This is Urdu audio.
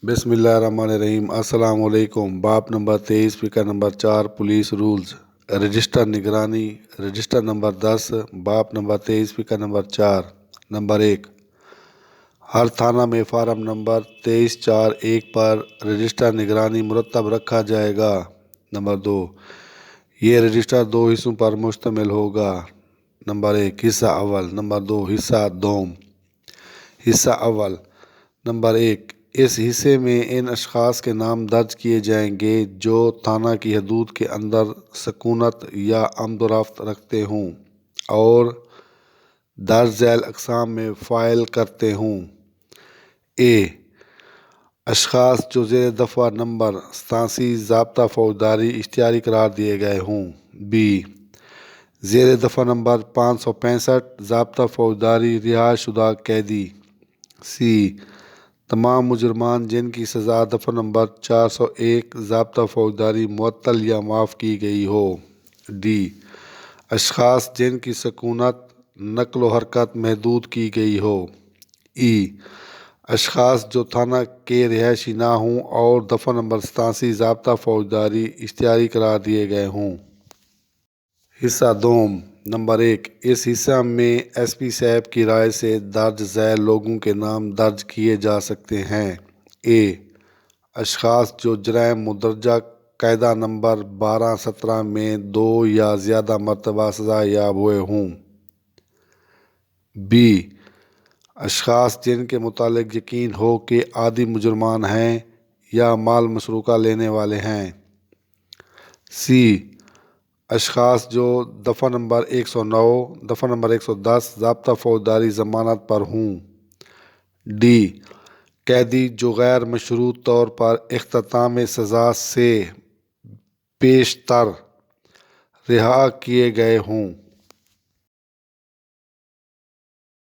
بسم اللہ الرحمن الرحیم۔ السلام علیکم۔ باب نمبر 23، فقہ نمبر 4، پولیس رولز، رجسٹر نگرانی، رجسٹر نمبر 10۔ باب نمبر 23، فقہ نمبر 4۔ نمبر 1، ہر تھانہ میں فارم نمبر 2341 پر رجسٹر نگرانی مرتب رکھا جائے گا۔ نمبر 2، یہ رجسٹر 2 حصوں پر مشتمل ہوگا۔ نمبر 1، حصہ اول۔ نمبر 2، حصہ دوم۔ حصہ اول۔ نمبر 1، اس حصے میں ان اشخاص کے نام درج کیے جائیں گے جو تھانہ کی حدود کے اندر سکونت یا آمد و رفت رکھتے ہوں اور درج ذیل اقسام میں فائل کرتے ہوں۔ اشخاص جو زیر دفعہ نمبر 87 ضابطہ فوجداری اشتہاری قرار دیے گئے ہوں۔ زیر دفعہ نمبر 565 ضابطہ فوجداری رہا شدہ قیدی۔ تمام مجرمان جن کی سزا دفعہ نمبر 401 ضابطہ فوجداری معطل یا معاف کی گئی ہو۔ اشخاص جن کی سکونت نقل و حرکت محدود کی گئی ہو۔ اشخاص جو تھانہ کے رہائشی نہ ہوں اور دفعہ نمبر 87 ضابطہ فوجداری اشتہاری قرار دیے گئے ہوں۔ حصہ دوم۔ نمبر 1، اس حصہ میں ایس پی صاحب کی رائے سے درج ذیل لوگوں کے نام درج کیے جا سکتے ہیں۔ اشخاص جو جرائم مندرجہ قاعدہ نمبر 1217 میں 2 یا زیادہ مرتبہ سزا یاب ہوئے ہوں۔ اشخاص جن کے متعلق یقین ہو کہ عادی مجرمان ہیں یا مال مسروقہ لینے والے ہیں۔ اشخاص جو دفعہ نمبر 109، دفعہ نمبر 110 ضابطہ فوجداری ضمانت پر ہوں۔ قیدی جو غیر مشروط طور پر اختتام سزا سے پیشتر رہا کیے گئے ہوں۔